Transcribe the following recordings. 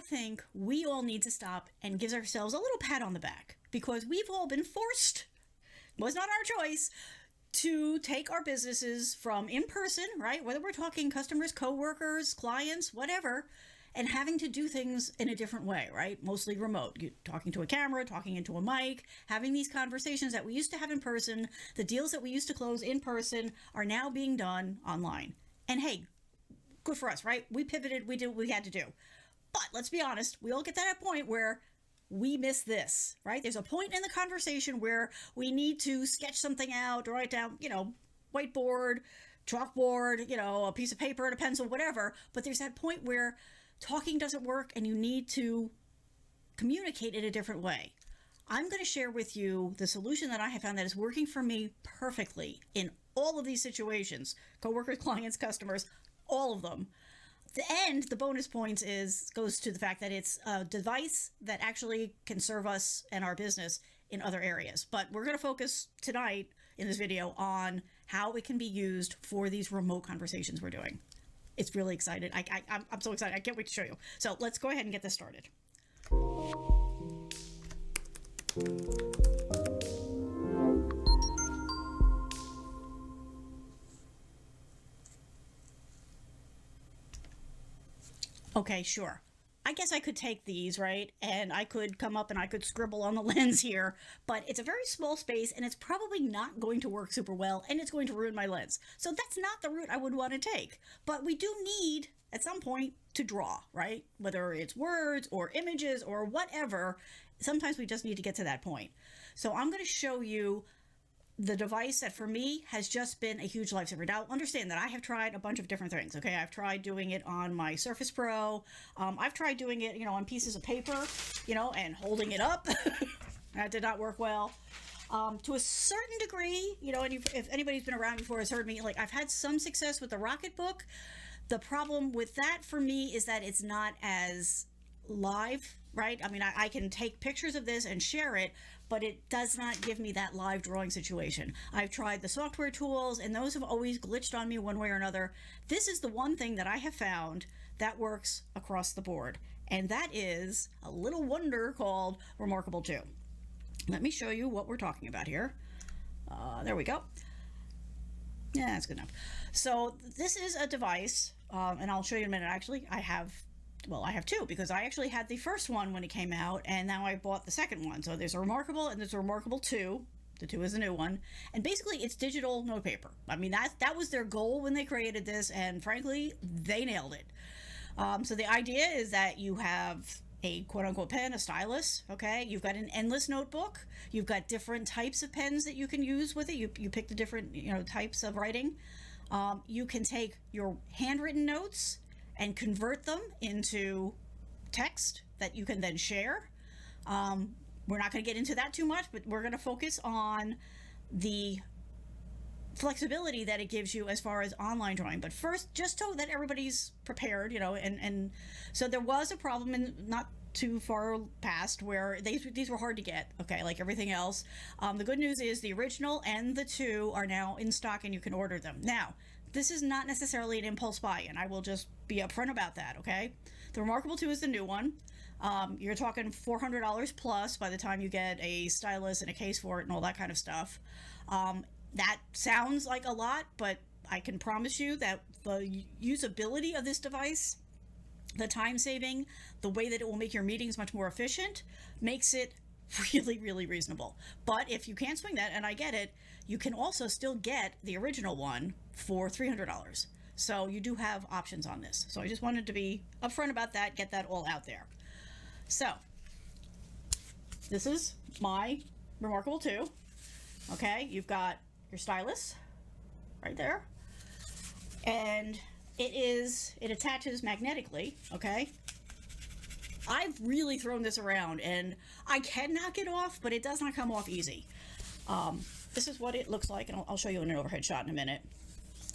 think we all need to stop and give ourselves a little pat on the back, because we've all been forced, was not our choice, to take our businesses from in person, right? Whether we're talking customers, coworkers, clients, whatever, and having to do things in a different way, right? Mostly remote. You're talking to a camera, talking into a mic, having these conversations that we used to have in person. The deals that we used to close in person are now being done online. And hey, good for us, right? We pivoted, we did what we had to do. But let's be honest, we all get to that point where we miss this, right? There's a point in the conversation where we need to sketch something out, write down, whiteboard, chalkboard, a piece of paper and a pencil, whatever. But there's that point where talking doesn't work and you need to communicate in a different way. I'm going to share with you the solution that I have found that is working for me perfectly in all of these situations, coworkers, clients, customers, all of them. The bonus points goes to the fact that it's a device that actually can serve us and our business in other areas. But we're going to focus tonight in this video on how it can be used for these remote conversations we're doing. It's really exciting. I'm so excited. I can't wait to show you. So let's go ahead and get this started. Okay, sure. I guess I could take these, right? And I could come up and I could scribble on the lens here, but it's a very small space and it's probably not going to work super well and it's going to ruin my lens. So that's not the route I would want to take. But we do need, at some point, to draw, right? Whether it's words or images or whatever, sometimes we just need to get to that point. So I'm going to show you the device that for me has just been a huge lifesaver. Now, understand that I have tried a bunch of different things, okay? I've tried doing it on my Surface Pro. I've tried doing it, on pieces of paper, and holding it up. That did not work well. To a certain degree, and if anybody's been around before has heard me, I've had some success with the Rocketbook. The problem with that for me is that it's not as live, right? I mean, I can take pictures of this and share it, but it does not give me that live drawing situation. I've tried the software tools and those have always glitched on me one way or another. This is the one thing that I have found that works across the board, and that is a little wonder called reMarkable 2. Let me show you what we're talking about here. There we go. Yeah, that's good enough. So this is a device, and I'll show you in a minute. Actually, I have two, because I actually had the first one when it came out, and now I bought the second one. So there's a reMarkable and there's a reMarkable 2. The 2 is a new one. And basically it's digital notepaper. I mean, that was their goal when they created this, and frankly, they nailed it. So the idea is that you have a quote-unquote pen, a stylus, okay? You've got an endless notebook. You've got different types of pens that you can use with it. You pick the different types of writing. You can take your handwritten notes and convert them into text that you can then share. We're not going to get into that too much, but we're going to focus on the flexibility that it gives you as far as online drawing. But first, just so that everybody's prepared, and so there was a problem in not too far past where these were hard to get, okay, like everything else. The good news is the original and the 2 are now in stock and you can order them. Now, this is not necessarily an impulse buy, and I will just be upfront about that, okay? The reMarkable 2 is the new one. You're talking $400 plus by the time you get a stylus and a case for it and all that kind of stuff. That sounds like a lot, but I can promise you that the usability of this device, the time saving, the way that it will make your meetings much more efficient, makes it really, really reasonable. But if you can't swing that, and I get it, you can also still get the original one for $300. So you do have options on this. So I just wanted to be upfront about that, get that all out there. So this is my reMarkable 2. Okay, you've got your stylus right there, and it attaches magnetically, okay? I've really thrown this around and I can knock it off, but it does not come off easy. This is what it looks like, and I'll show you in an overhead shot in a minute.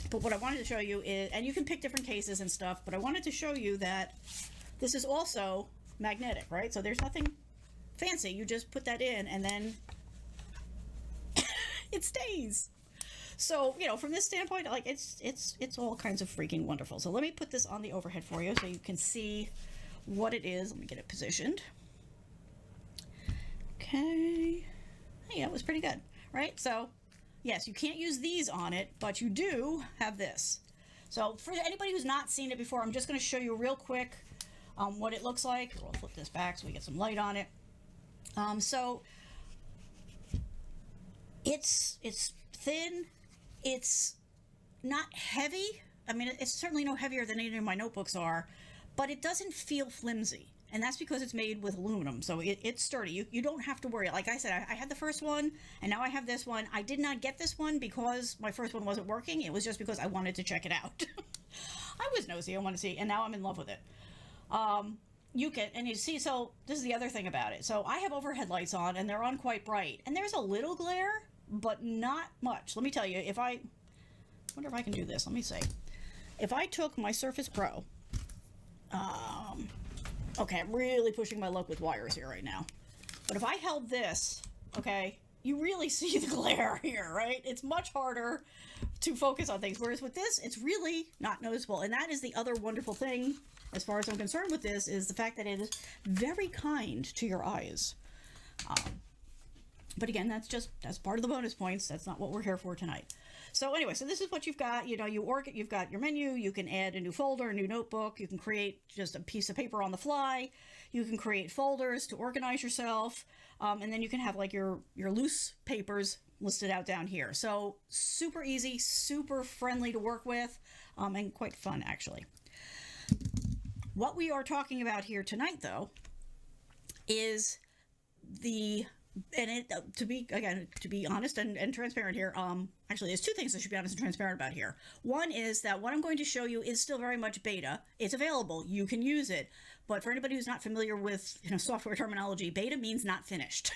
But what I wanted to show you is, and you can pick different cases and stuff, but I wanted to show you that this is also magnetic, right? So there's nothing fancy. You just put that in and then it stays. So, from this standpoint, it's all kinds of freaking wonderful. So let me put this on the overhead for you so you can see what it is. Let me get it positioned. Okay. Hey, that was pretty good, right? So, yes, you can't use these on it, but you do have this. So, for anybody who's not seen it before, I'm just going to show you real quick what it looks like. We'll flip this back so we get some light on it. So, it's thin. It's not heavy. I mean, it's certainly no heavier than any of my notebooks are, but it doesn't feel flimsy. And that's because it's made with aluminum, so it's sturdy. You don't have to worry. Like I said, I had the first one, and now I have this one. I did not get this one because my first one wasn't working. It was just because I wanted to check it out. I was nosy. I wanted to see, and now I'm in love with it. You can, and you see, so this is the other thing about it. So I have overhead lights on, and they're on quite bright. And there's a little glare, but not much. Let me tell you, I wonder if I can do this. Let me see. If I took my Surface Pro, okay, I'm really pushing my luck with wires here right now. But if I held this, okay, you really see the glare here, right? It's much harder to focus on things. Whereas with this, it's really not noticeable. And that is the other wonderful thing, as far as I'm concerned with this, is the fact that it is very kind to your eyes. But again, that's part of the bonus points. That's not what we're here for tonight. So anyway, so this is what you've got. You know, you've got your menu. You can add a new folder, a new notebook. You can create just a piece of paper on the fly. You can create folders to organize yourself. And then you can have like your loose papers listed out down here. So super easy, super friendly to work with, and quite fun actually. What we are talking about here tonight, though, is to be honest and transparent here, actually there's two things I should be honest and transparent about here. One is that what I'm going to show you is still very much beta. It's available, you can use it, but for anybody who's not familiar with software terminology, beta means not finished.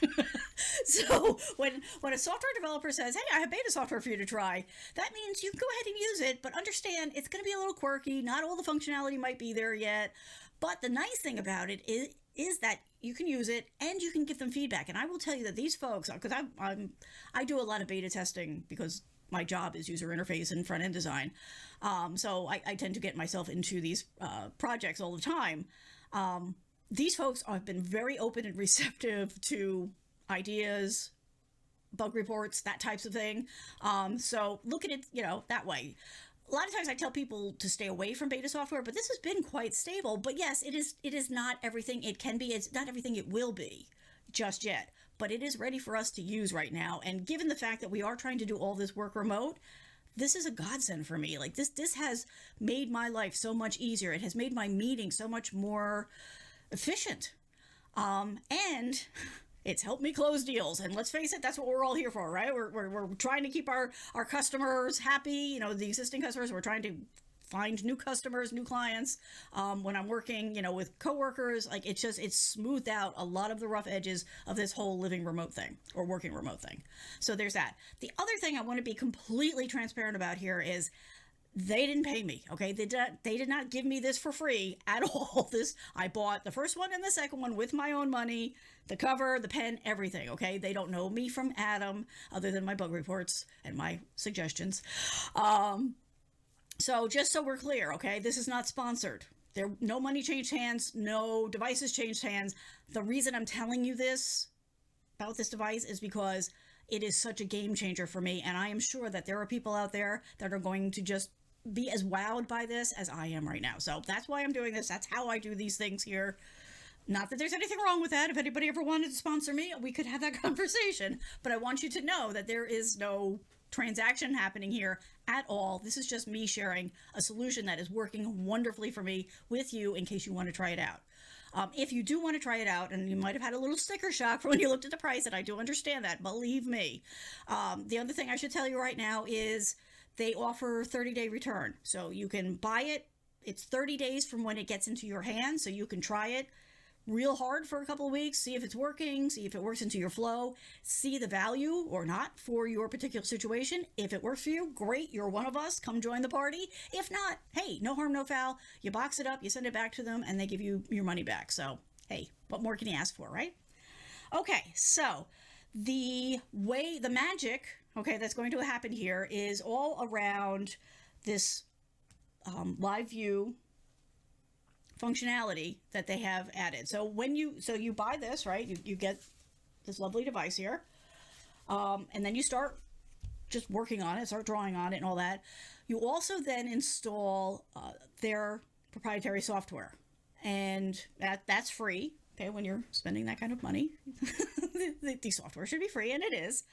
So when a software developer says, hey, I have beta software for you to try, that means you can go ahead and use it, but understand it's going to be a little quirky. Not all the functionality might be there yet, but the nice thing about it is that you can use it and you can give them feedback. And I will tell you that these folks, because I do a lot of beta testing because my job is user interface and front end design. So I tend to get myself into these projects all the time. These folks have been very open and receptive to ideas, bug reports, that types of thing. So look at it, that way. A lot of times I tell people to stay away from beta software, but this has been quite stable. But yes, it is not everything it can be. It's not everything it will be just yet, but it is ready for us to use right now. And given the fact that we are trying to do all this work remote, this is a godsend for me. Like this has made my life so much easier. It has made my meetings so much more efficient. And it's helped me close deals. And let's face it, that's what we're all here for, right? We're trying to keep our customers happy, the existing customers. We're trying to find new customers, new clients. When I'm working, with coworkers, like it's smoothed out a lot of the rough edges of this whole living remote thing or working remote thing. So there's that. The other thing I want to be completely transparent about here is they didn't pay me, okay? They did not give me this for free at all. I bought the first one and the second one with my own money, the cover, the pen, everything, okay? They don't know me from Adam other than my bug reports and my suggestions. So just so we're clear, okay? This is not sponsored. No money changed hands, no devices changed hands. The reason I'm telling you this about this device is because it is such a game changer for me, and I am sure that there are people out there that are going to just be as wowed by this as I am right now. So that's why I'm doing this. That's how I do these things here. Not that there's anything wrong with that. If anybody ever wanted to sponsor me, we could have that conversation. But I want you to know that there is no transaction happening here at all. This is just me sharing a solution that is working wonderfully for me with you in case you want to try it out. If you do want to try it out, and you might have had a little sticker shock when you looked at the price, and I do understand that, believe me. The other thing I should tell you right now is they offer 30-day return. So you can buy it. It's 30 days from when it gets into your hands, so you can try it real hard for a couple of weeks, see if it's working, see if it works into your flow, see the value or not for your particular situation. If it works for you, great, you're one of us, come join the party. If not, hey, no harm, no foul. You box it up, you send it back to them, and they give you your money back. So, hey, what more can you ask for, right? Okay, so the magic, okay, that's going to happen here is all around this live view functionality that they have added. So you buy this, right? You get this lovely device here, and then you start just working on it, start drawing on it and all that. You also then install their proprietary software, and that's free. Okay, when you're spending that kind of money, the software should be free, and it is.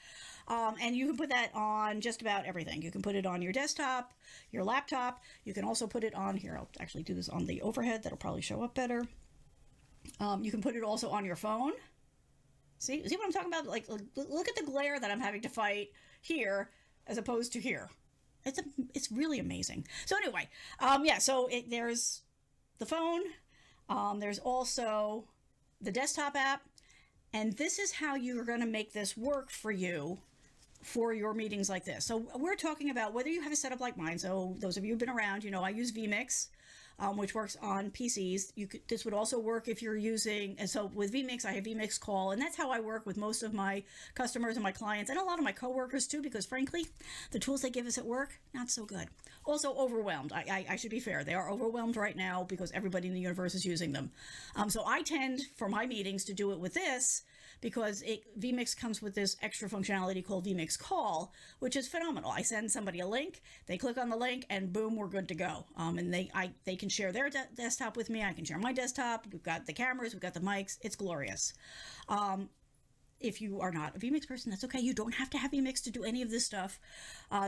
And you can put that on just about everything. You can put it on your desktop, your laptop. You can also put it on here. I'll actually do this on the overhead. That'll probably show up better. You can put it also on your phone. See what I'm talking about? Like, look at the glare that I'm having to fight here as opposed to here. It's really amazing. So anyway, there's the phone. There's also the desktop app. And this is how you're going to make this work for you for your meetings like this. So we're talking about whether you have a setup like mine. So those of you who've been around, I use vMix, which works on PCs. This would also work if you're using, and so with vMix, I have vMix Call, and that's how I work with most of my customers and my clients, and a lot of my coworkers too, because frankly, the tools they give us at work, not so good. Also overwhelmed. I should be fair. They are overwhelmed right now because everybody in the universe is using them. So I tend, for my meetings, to do it with this, because vMix comes with this extra functionality called vMix Call, which is phenomenal. I send somebody a link, they click on the link, and boom, we're good to go. And they can share their desktop with me. I can share my desktop. We've got the cameras, we've got the mics. It's glorious. If you are not a vMix person, that's okay. You don't have to have vMix to do any of this stuff.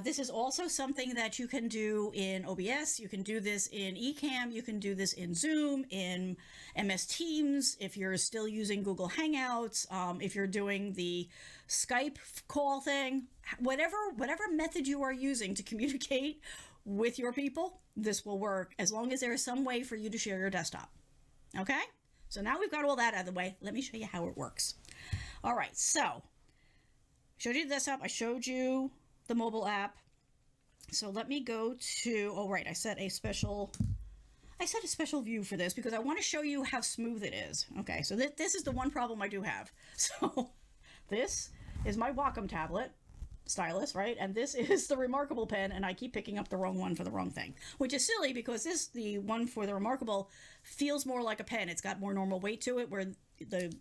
This is also something that you can do in OBS. You can do this in Ecamm. You can do this in Zoom, in MS Teams, if you're still using Google Hangouts, if you're doing the Skype call thing, whatever method you are using to communicate with your people, this will work as long as there is some way for you to share your desktop. Okay? So now we've got all that out of the way. Let me show you how it works. All right, so I showed you the desktop. I showed you the mobile app. So let me go to, I set a special view for this because I want to show you how smooth it is. Okay, so this is the one problem I do have. So this is my Wacom tablet stylus, right? And this is the reMarkable pen, and I keep picking up the wrong one for the wrong thing, which is silly because the one for the reMarkable feels more like a pen. It's got more normal weight to it, where the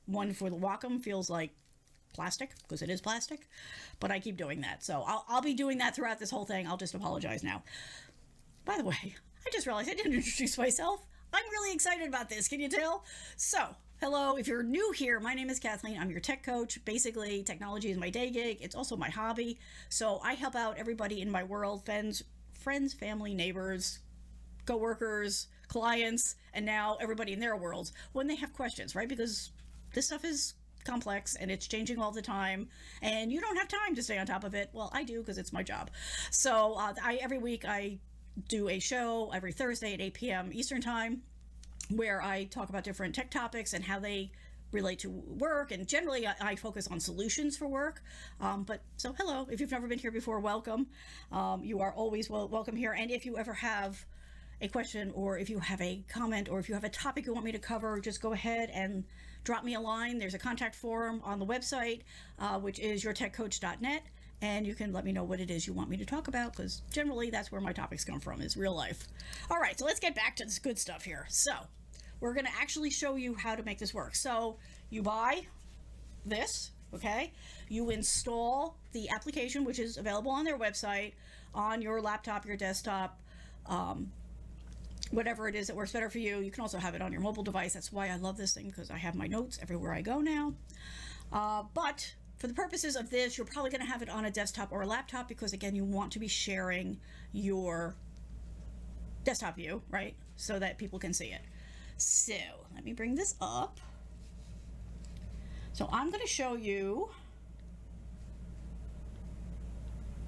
one for the Wacom feels like plastic, because it is plastic, but I keep doing that. So I'll be doing that throughout this whole thing. I'll just apologize now. By the way, I just realized I didn't introduce myself. I'm really excited about this. Can you tell? So, hello. If you're new here, my name is Kathleen. I'm your tech coach. Basically, technology is my day gig. It's also my hobby. So I help out everybody in my world, friends, family, neighbors, coworkers, clients, and now everybody in their worlds when they have questions, right? Because this stuff is complex and it's changing all the time, and you don't have time to stay on top of it. Well, I do, because it's my job. So every week I do a show every Thursday at 8 p.m. Eastern time, where I talk about different tech topics and how they relate to work, and generally I focus on solutions for work. So hello, if you've never been here before, welcome. You are always welcome here, and if you ever have a question, or if you have a comment, or if you have a topic you want me to cover, just go ahead and drop me a line. There's a contact form on the website, which is yourtechcoach.net, and you can let me know what it is you want me to talk about, because generally that's where my topics come from, is real life. All right, so let's get back to this good stuff here. So we're going to actually show you how to make this work. So you buy this, okay? You install the application, which is available on their website, on your laptop, your desktop, whatever it is that works better for you. You can also have it on your mobile device. That's why I love this thing, because I have my notes everywhere I go now. But for the purposes of this, you're probably going to have it on a desktop or a laptop, because again, you want to be sharing your desktop view, right? So that people can see it. So let me bring this up. So I'm going to show you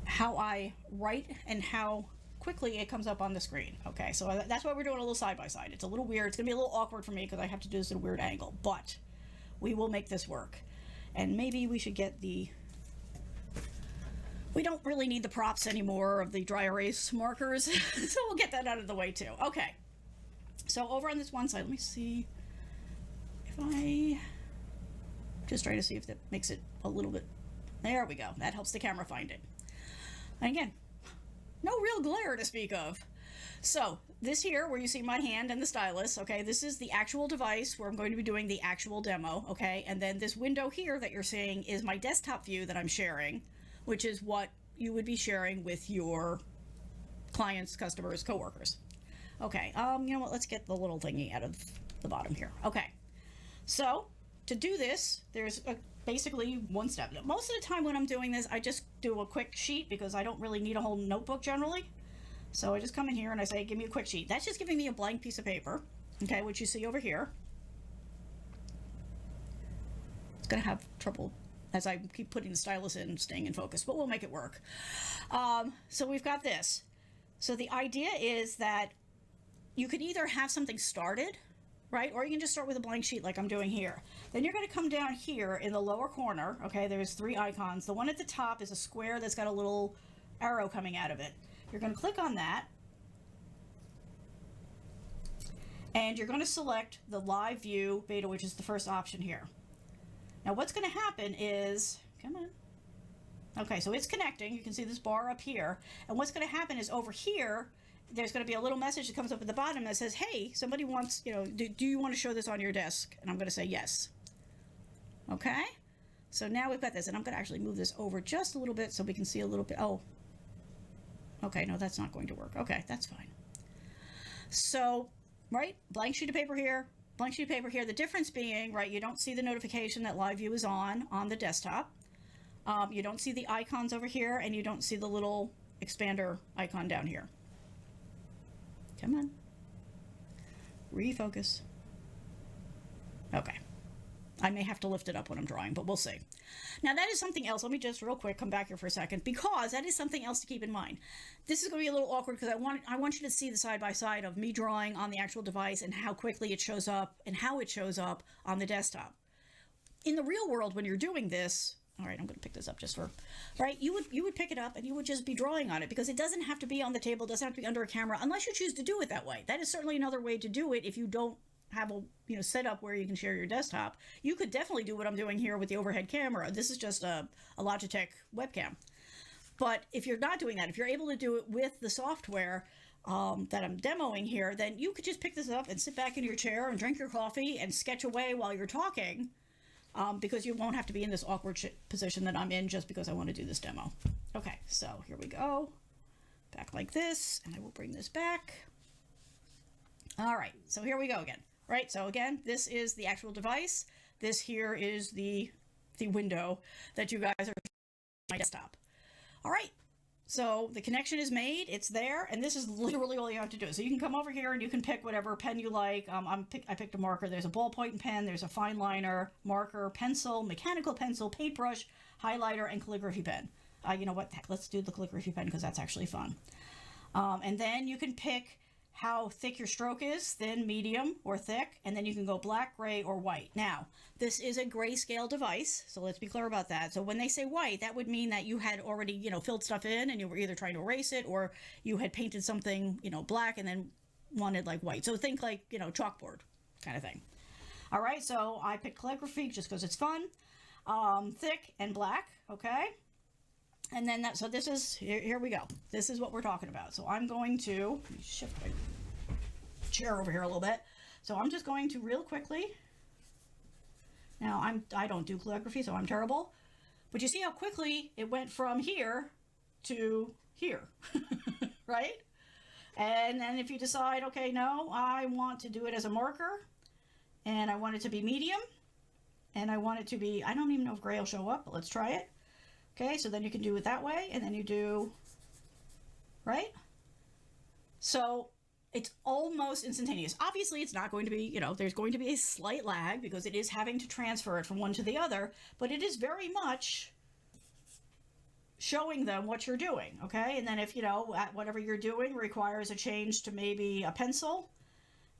how I write and how quickly it comes up on the screen. Okay, so that's why we're doing a little side by side. It's a little weird. It's gonna be a little awkward for me because I have to do this at a weird angle, but we will make this work. And maybe we should get we don't really need the props anymore of the dry erase markers, so we'll get that out of the way too. Okay, so over on this one side, let me see if I just try to see if that makes it a little bit. There we go. That helps the camera find it. And again, no real glare to speak of. So this here, where you see my hand and the stylus, okay, this is the actual device where I'm going to be doing the actual demo, okay? And then this window here that you're seeing is my desktop view that I'm sharing, which is what you would be sharing with your clients, customers, coworkers. Okay, you know what, let's get the little thingy out of the bottom here. Okay, so to do this, there's basically one step. Most of the time when I'm doing this, I just do a quick sheet because I don't really need a whole notebook generally. So I just come in here and I say, give me a quick sheet. That's just giving me a blank piece of paper, okay, which you see over here. It's going to have trouble as I keep putting the stylus in, staying in focus, but we'll make it work. So we've got this. So the idea is that you could either have something started, right, or you can just start with a blank sheet like I'm doing here. Then you're going to come down here in the lower corner, okay, there's 3 icons. The one at the top is a square that's got a little arrow coming out of it. You're going to click on that, and you're going to select the live view beta, which is the first option here. Now what's going to happen is, come on, okay, so it's connecting. You can see this bar up here, and what's going to happen is over here there's going to be a little message that comes up at the bottom that says, hey, somebody wants, you know, do you want to show this on your desk? And I'm going to say yes. Okay, so now we've got this, and I'm going to actually move this over just a little bit so we can see a little bit. Oh, okay, no, that's not going to work. Okay, that's fine. So, right, blank sheet of paper here, blank sheet of paper here. The difference being, right, you don't see the notification that live view is on the desktop. You don't see the icons over here, and you don't see the little expander icon down here. Come on. Refocus. Okay. I may have to lift it up when I'm drawing, but we'll see. Now that is something else. Let me just real quick come back here for a second, because that is something else to keep in mind. This is going to be a little awkward because I want you to see the side by side of me drawing on the actual device and how quickly it shows up and how it shows up on the desktop. In the real world, when you're doing this, all right, I'm going to pick this up just for, right, you would pick it up and you would just be drawing on it, because it doesn't have to be on the table, doesn't have to be under a camera, unless you choose to do it that way. That is certainly another way to do it if you don't have a setup where you can share your desktop. You could definitely do what I'm doing here with the overhead camera. This is just a Logitech webcam. But if you're not doing that, if you're able to do it with the software that I'm demoing here, then you could just pick this up and sit back in your chair and drink your coffee and sketch away while you're talking, because you won't have to be in this awkward position that I'm in just because I want to do this demo. Okay, so here we go. Back like this, and I will bring this back. All right, so here we go again. Right, so again, this is the actual device. This here is the window that you guys are on my desktop. All right, so the connection is made, it's there, and this is literally all you have to do. So you can come over here and you can pick whatever pen you like. I picked a marker. There's a ballpoint pen, there's a fine liner, marker, pencil, mechanical pencil, paintbrush, highlighter, and calligraphy pen. You know what, heck, let's do the calligraphy pen because that's actually fun. And then you can pick how thick your stroke is, thin, medium, or thick, and then you can go black, gray, or white. Now, this is a grayscale device, so let's be clear about that. So when they say white, that would mean that you had already, filled stuff in, and you were either trying to erase it, or you had painted something, black, and then wanted like white. So think like, chalkboard kind of thing. All right, so I picked calligraphy just because it's fun. Thick and black, okay? And then so this is, here we go. This is what we're talking about. So I'm going to, let me shift my chair over here a little bit. So I'm just going to real quickly, now I don't do calligraphy, so I'm terrible. But you see how quickly it went from here to here, right? And then if you decide, okay, no, I want to do it as a marker, and I want it to be medium, and I want it to be, I don't even know if gray will show up, but let's try it. Okay, so then you can do it that way, and then you do, right? So it's almost instantaneous. Obviously, it's not going to be, there's going to be a slight lag because it is having to transfer it from one to the other, but it is very much showing them what you're doing, okay? And then if, whatever you're doing requires a change to maybe a pencil,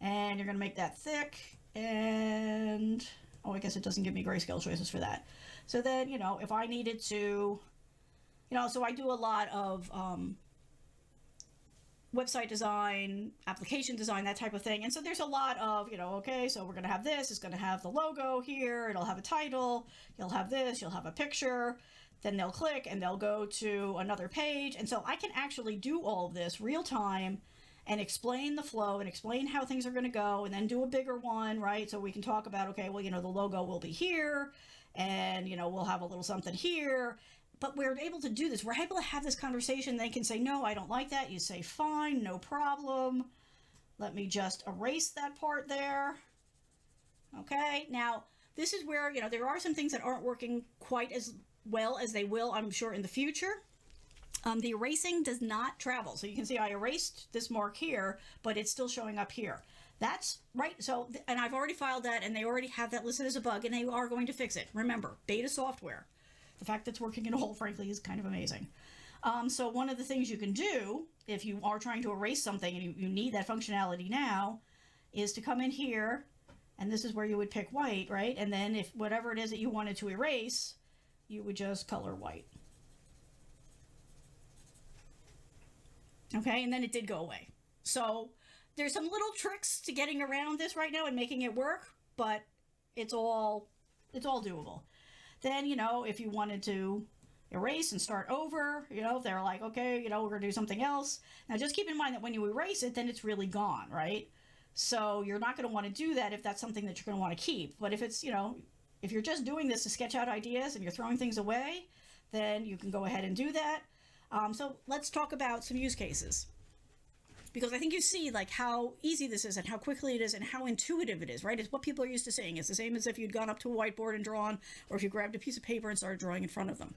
and you're going to make that thick, and, oh, I guess it doesn't give me grayscale choices for that. So then, if I needed to, so I do a lot of website design, application design, that type of thing. And so there's a lot of, okay, so we're going to have this, it's going to have the logo here, it'll have a title, you'll have this, you'll have a picture, then they'll click and they'll go to another page. And so I can actually do all of this real time and explain the flow and explain how things are going to go, and then do a bigger one, right? So we can talk about, okay, well, the logo will be here, and, we'll have a little something here. But we're able to do this. We're able to have this conversation. They can say, no, I don't like that. You say, fine, no problem. Let me just erase that part there. Okay, now this is where, there are some things that aren't working quite as well as they will, I'm sure, in the future. The erasing does not travel. So you can see I erased this mark here, but it's still showing up here. That's right. So, and I've already filed that, and they already have that listed as a bug, and they are going to fix it. Remember, beta software. The fact that it's working at all, frankly, is kind of amazing. So one of the things you can do if you are trying to erase something and you need that functionality now is to come in here, and this is where you would pick white, right? And then if whatever it is that you wanted to erase, you would just color white. Okay, and then it did go away. So there's some little tricks to getting around this right now and making it work, but it's all doable. Then, if you wanted to erase and start over, if they're like, okay, we're going to do something else. Now, just keep in mind that when you erase it, then it's really gone, right? So you're not going to want to do that if that's something that you're going to want to keep. But if it's, if you're just doing this to sketch out ideas and you're throwing things away, then you can go ahead and do that. So let's talk about some use cases, because I think you see like how easy this is and how quickly it is and how intuitive it is, right? It's what people are used to seeing. It's the same as if you'd gone up to a whiteboard and drawn, or if you grabbed a piece of paper and started drawing in front of them.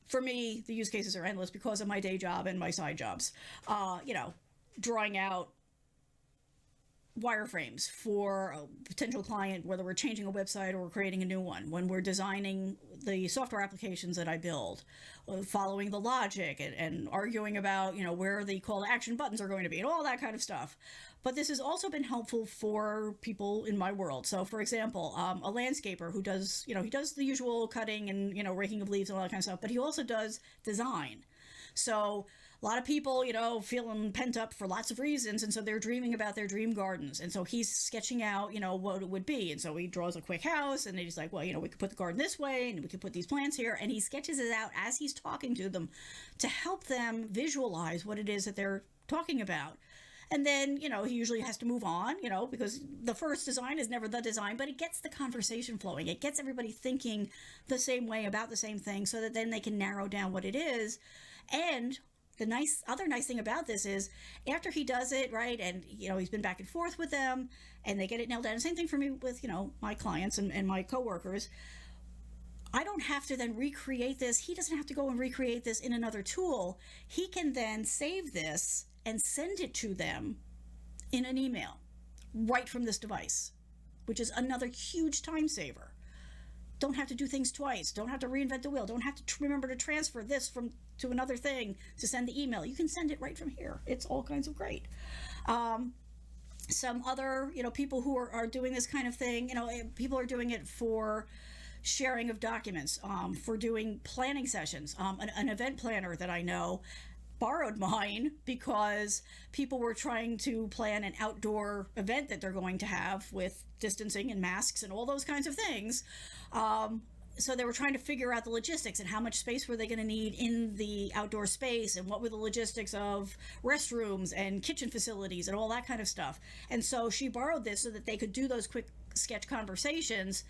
For me, the use cases are endless because of my day job and my side jobs. Drawing out wireframes for a potential client, whether we're changing a website or we're creating a new one, when we're designing the software applications that I build, following the logic and arguing about, where the call to action buttons are going to be and all that kind of stuff. But this has also been helpful for people in my world. So for example, a landscaper who does, he does the usual cutting and, raking of leaves and all that kind of stuff, but he also does design. So a lot of people, feeling pent up for lots of reasons, and so they're dreaming about their dream gardens. And so he's sketching out, what it would be. And so he draws a quick house, and he's like, well, we could put the garden this way, and we could put these plants here. And he sketches it out as he's talking to them to help them visualize what it is that they're talking about. And then, he usually has to move on, because the first design is never the design, but it gets the conversation flowing. It gets everybody thinking the same way about the same thing, so that then they can narrow down what it is. And the other nice thing about this is after he does it, right, and, he's been back and forth with them and they get it nailed down. Same thing for me with, my clients and my coworkers. I don't have to then recreate this. He doesn't have to go and recreate this in another tool. He can then save this and send it to them in an email right from this device, which is another huge time saver. Don't have to do things twice. Don't have to reinvent the wheel. Don't have to remember to transfer this to another thing to send the email. You can send it right from here. It's all kinds of great. Some other, people who are doing this kind of thing, people are doing it for sharing of documents, for doing planning sessions. An event planner that I know borrowed mine because people were trying to plan an outdoor event that they're going to have with distancing and masks and all those kinds of things. So they were trying to figure out the logistics and how much space were they going to need in the outdoor space, and what were the logistics of restrooms and kitchen facilities and all that kind of stuff. And so she borrowed this so that they could do those quick sketch conversations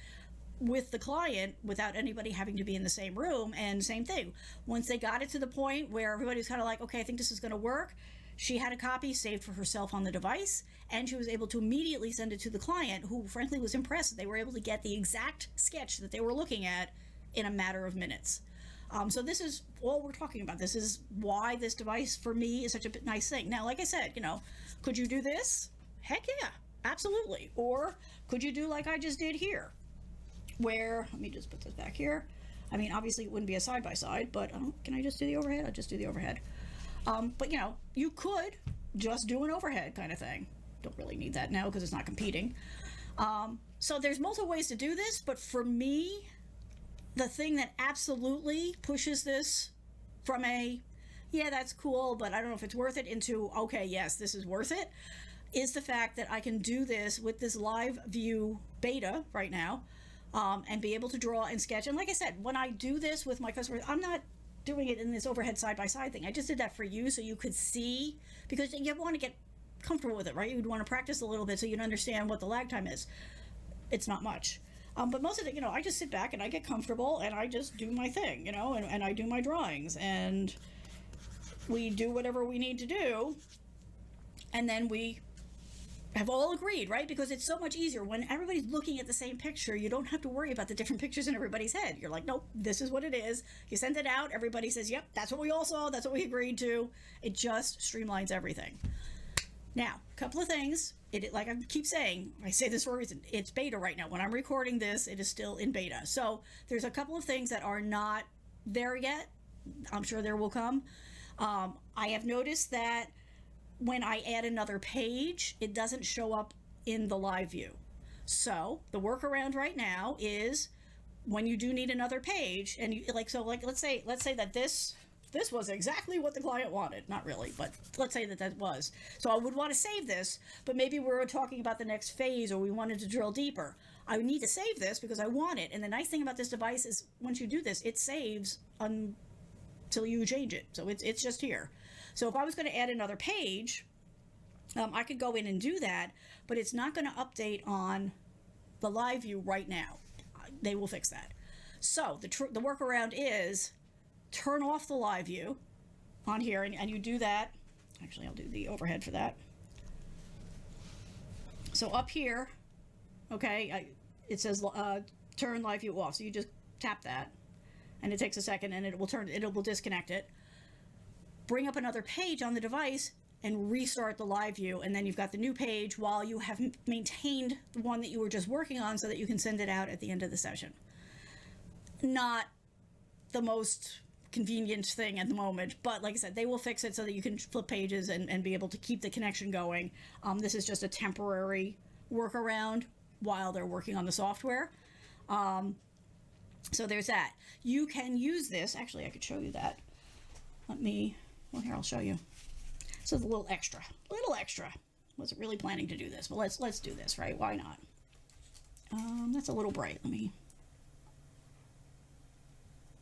with the client without anybody having to be in the same room. And same thing, once they got it to the point where everybody was kind of like, okay, I think this is going to work, she had a copy saved for herself on the device, and she was able to immediately send it to the client, who frankly was impressed that they were able to get the exact sketch that they were looking at in a matter of minutes. So this is all we're talking about. This is why this device for me is such a nice thing. Now, like I said, could you do this? Heck yeah, absolutely. Or could you do like I just did here, where, let me just put this back here. I mean, obviously it wouldn't be a side-by-side, but can I just do the overhead? I'll just do the overhead. But you could just do an overhead kind of thing. Don't really need that now because it's not competing. So there's multiple ways to do this, but for me, the thing that absolutely pushes this from yeah, that's cool, but I don't know if it's worth it, into, okay, yes, this is worth it, is the fact that I can do this with this live view beta right now, and be able to draw and sketch. And like I said, when I do this with my customers, I'm not doing it in this overhead side-by-side thing. I just did that for you so you could see, because you want to get comfortable with it, right? You'd want to practice a little bit so you'd understand what the lag time is. It's not much. But most of it, I just sit back and I get comfortable and I just do my thing, and I do my drawings and we do whatever we need to do. And then we have all agreed, right? Because it's so much easier when everybody's looking at the same picture. You don't have to worry about the different pictures in everybody's head. You're like, nope, this is what it is. You send it out. Everybody says, yep, that's what we all saw. That's what we agreed to. It just streamlines everything. Now, a couple of things. Like I keep saying, I say this for a reason. It's beta right now. When I'm recording this, it is still in beta. So there's a couple of things that are not there yet. I'm sure there will come. I have noticed that when I add another page, it doesn't show up in the live view. So the workaround right now is when you do need another page, and let's say that this was exactly what the client wanted. Not really, but let's say that was. So I would want to save this, but maybe we were talking about the next phase or we wanted to drill deeper. I would need to save this because I want it. And the nice thing about this device is once you do this, it saves until you change it. So it's just here. So if I was going to add another page, I could go in and do that, but it's not going to update on the live view right now. They will fix that. So the workaround is turn off the live view on here, and you do that. Actually, I'll do the overhead for that. So up here, okay, it says turn live view off. So you just tap that, and it takes a second, and it will disconnect it. Bring up another page on the device and restart the live view, and then you've got the new page while you have maintained the one that you were just working on so that you can send it out at the end of the session. Not the most convenient thing at the moment, but like I said, they will fix it so that you can flip pages and be able to keep the connection going. This is just a temporary workaround while they're working on the software. So there's that. You can use this. Actually, I could show you that. Well, here, I'll show you. So it's a little extra. Wasn't really planning to do this, but let's do this, right? Why not? That's a little bright.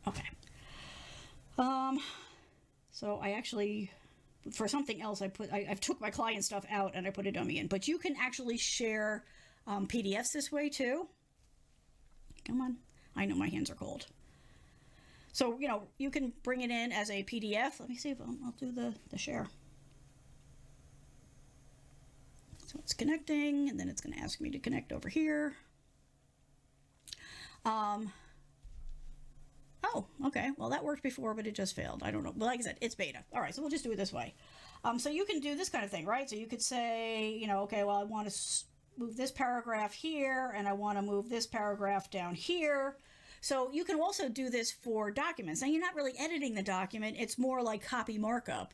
Okay. So I actually, for something else, I took my client stuff out and I put a dummy in. But you can actually share PDFs this way too. Come on. I know my hands are cold. So, you can bring it in as a PDF. Let me see if I'll do the share. So it's connecting, and then it's going to ask me to connect over here. Oh, okay. Well, that worked before, but it just failed. I don't know. But like I said, it's beta. All right, so we'll just do it this way. So you can do this kind of thing, right? So you could say, okay, well, I want to move this paragraph here, and I want to move this paragraph down here. So you can also do this for documents. Now, you're not really editing the document. It's more like copy markup,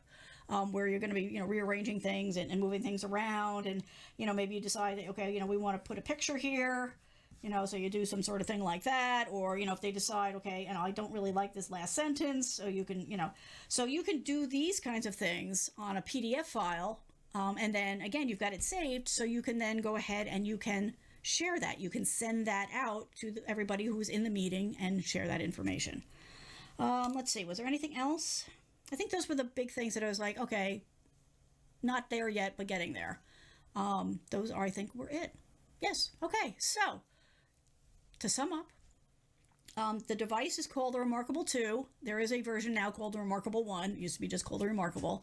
where you're going to be, rearranging things and moving things around. And, maybe you decide that, okay, we want to put a picture here, so you do some sort of thing like that. Or, if they decide, okay, and I don't really like this last sentence, so you can, so you can do these kinds of things on a PDF file. And then, again, you've got it saved, so you can then go ahead and you can share that. You can send that out to everybody who's in the meeting and share that information. Let's see, was there anything else? I think those were the big things that I was like, okay, not there yet, but getting there. Those are, I think, were it. Yes. Okay. So to sum up, the device is called the reMarkable 2. There is a version now called the reMarkable 1. It used to be just called the reMarkable.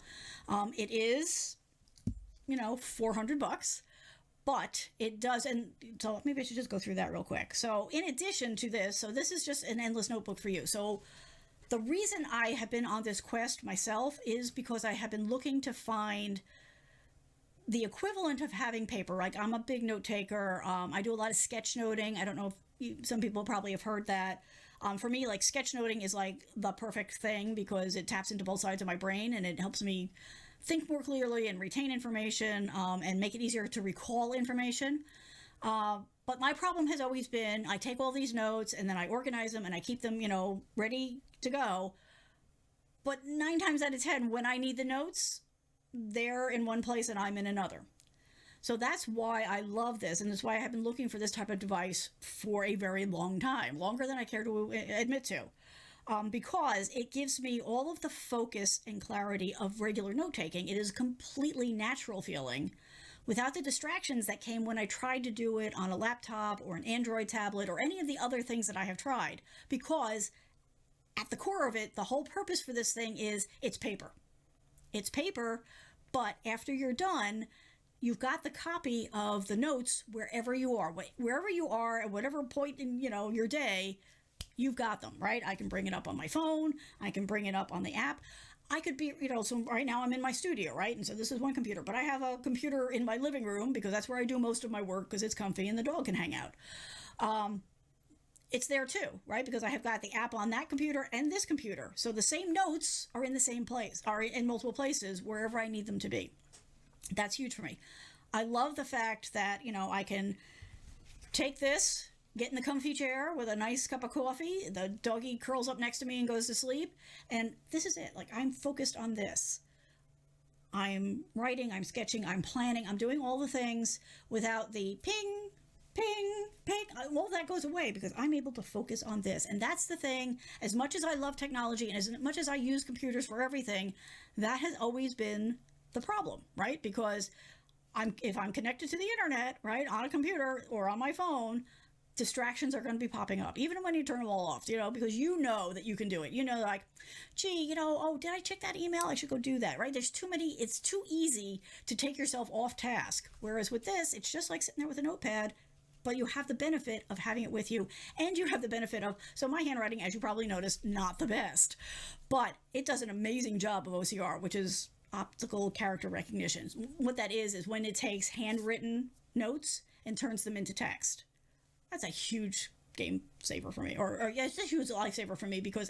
It is, $400. But it does, and so maybe I should just go through that real quick. So in addition to this, so this is just an endless notebook for you. So the reason I have been on this quest myself is because I have been looking to find the equivalent of having paper. Like, I'm a big note taker. I do a lot of sketchnoting. I don't know if some people probably have heard that. For me, like, sketchnoting is like the perfect thing because it taps into both sides of my brain and it helps me think more clearly and retain information, and make it easier to recall information. But my problem has always been, I take all these notes and then I organize them and I keep them, ready to go. But 9 times out of 10, when I need the notes, they're in one place and I'm in another. So that's why I love this, and that's why I have been looking for this type of device for a very long time, longer than I care to admit to. because it gives me all of the focus and clarity of regular note taking. It is a completely natural feeling without the distractions that came when I tried to do it on a laptop or an Android tablet or any of the other things that I have tried. Because at the core of it, the whole purpose for this thing is it's paper. It's paper, but after you're done, you've got the copy of the notes wherever you are. Wherever you are at whatever point in, your day, you've got them, right? I can bring it up on my phone. I can bring it up on the app. I could be, so right now I'm in my studio, right? And so this is one computer, but I have a computer in my living room because that's where I do most of my work because it's comfy and the dog can hang out. It's there too, right? Because I have got the app on that computer and this computer. So the same notes are in the same place, are in multiple places wherever I need them to be. That's huge for me. I love the fact that, I can take this, get in the comfy chair with a nice cup of coffee. The doggy curls up next to me and goes to sleep. And this is it. Like, I'm focused on this. I'm writing, I'm sketching, I'm planning, I'm doing all the things without the ping, ping, ping. All that goes away because I'm able to focus on this. And that's the thing. As much as I love technology and as much as I use computers for everything, that has always been the problem, right? Because if I'm connected to the internet, right, on a computer or on my phone, distractions are going to be popping up, even when you turn them all off, because that you can do it. Like, gee, oh, did I check that email? I should go do that, right? There's too many, it's too easy to take yourself off task. Whereas with this, it's just like sitting there with a notepad, but you have the benefit of having it with you. And you have the benefit of, so my handwriting, as you probably noticed, not the best, but it does an amazing job of OCR, which is optical character recognition. What that is when it takes handwritten notes and turns them into text. That's a huge game saver for me, or it's a huge lifesaver for me because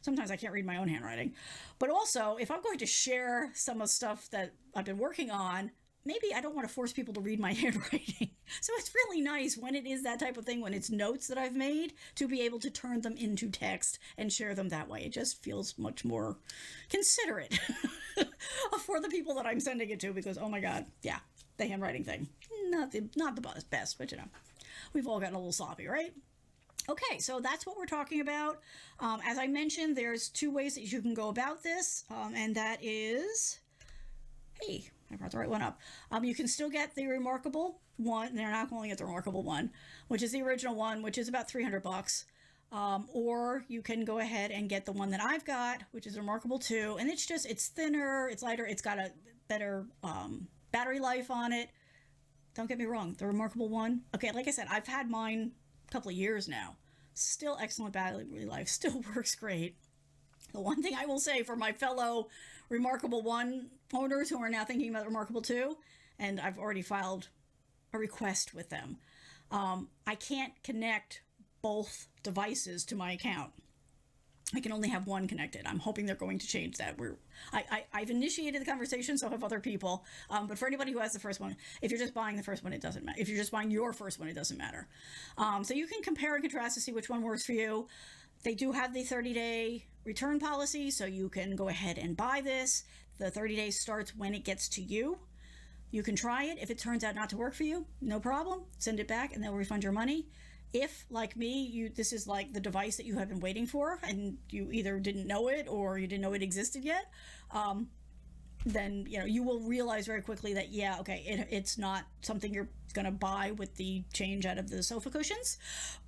sometimes I can't read my own handwriting, but also if I'm going to share some of stuff that I've been working on, maybe I don't want to force people to read my handwriting. So it's really nice when it is that type of thing, when it's notes that I've made, to be able to turn them into text and share them that way. It just feels much more considerate for the people that I'm sending it to because, oh my God, yeah, the handwriting thing, not the best, but we've all gotten a little sloppy, right? Okay, so that's what we're talking about. As I mentioned, there's two ways that you can go about this, and that is, hey, I brought the right one up. You can still get the reMarkable one. They're not calling it the reMarkable one, which is the original one, which is about $300. Or you can go ahead and get the one that I've got, which is reMarkable 2, and it's thinner, it's lighter, it's got a better battery life on it. Don't get me wrong, the reMarkable one, okay, like I said, I've had mine a couple of years now. Still excellent battery life, still works great. The one thing I will say for my fellow reMarkable 1 owners who are now thinking about reMarkable 2, and I've already filed a request with them, I can't connect both devices to my account. I can only have one connected. I'm hoping they're going to change that. I've initiated the conversation, so have other people. But for anybody who has the first one, if you're just buying the first one, it doesn't matter. If you're just buying your first one, it doesn't matter. So you can compare and contrast to see which one works for you. They do have the 30-day return policy, so you can go ahead and buy this. The 30 days starts when it gets to you. You can try it. If it turns out not to work for you, no problem. Send it back and they'll refund your money. If, like me, this is like the device that you have been waiting for and you either didn't know it or you didn't know it existed yet, then you will realize very quickly that, yeah, okay, it's not something you're going to buy with the change out of the sofa cushions,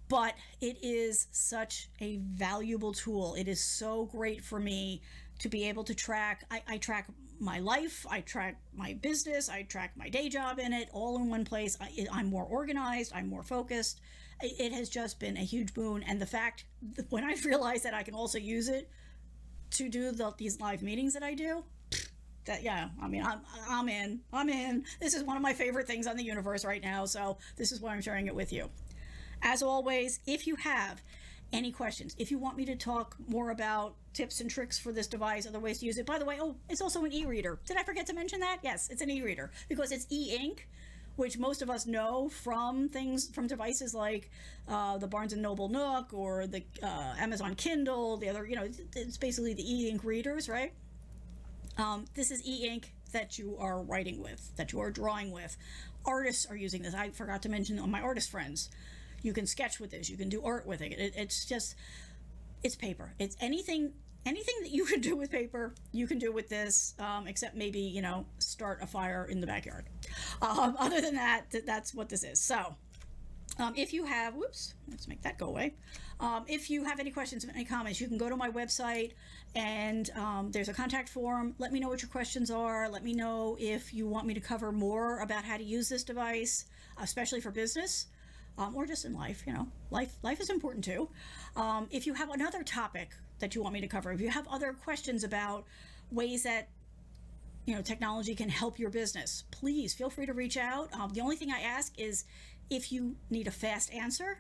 but it is such a valuable tool. It is so great for me to be able to track. I track my life, I track my business, I track my day job in it, all in one place. I'm more organized, I'm more focused. It has just been a huge boon. And the fact that when I realized that I can also use it to do these live meetings that I do, I'm in. This is one of my favorite things on the universe right now. So this is why I'm sharing it with you. As always, if you have any questions, if you want me to talk more about tips and tricks for this device, other ways to use it, by the way, it's also an e-reader. Did I forget to mention that? Yes, it's an e-reader because it's e-ink, which most of us know from devices like the Barnes & Noble Nook or the Amazon Kindle, the other, it's basically the e-ink readers, right? This is e-ink that you are writing with, that you are drawing with. Artists are using this. I forgot to mention on my artist friends. You can sketch with this. You can do art with it. It's just, It's paper. It's anything that you can do with paper, you can do with this, except maybe, start a fire in the backyard. Other than that, that's what this is. So, if you have, whoops, let's make that go away. If you have any questions, any comments, you can go to my website and there's a contact form. Let me know what your questions are. Let me know if you want me to cover more about how to use this device, especially for business. Or just in life, life is important too. If you have another topic that you want me to cover, if you have other questions about ways that technology can help your business, please feel free to reach out. The only thing I ask is if you need a fast answer,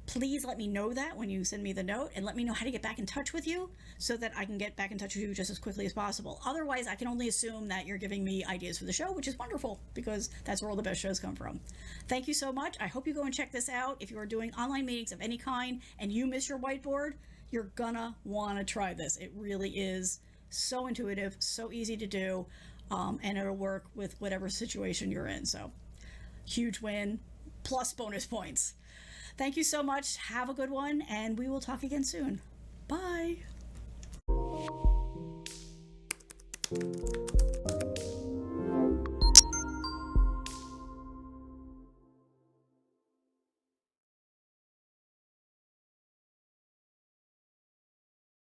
please let me know that when you send me the note, and let me know how to get back in touch with you so that I can get back in touch with you just as quickly as possible. Otherwise, I can only assume that you're giving me ideas for the show, which is wonderful because that's where all the best shows come from. Thank you so much. I hope you go and check this out. If you are doing online meetings of any kind and you miss your whiteboard, you're gonna want to try this. It really is so intuitive, so easy to do, and it'll work with whatever situation you're in. So, huge win, plus bonus points. Thank you so much. Have a good one, and we will talk again soon. Bye.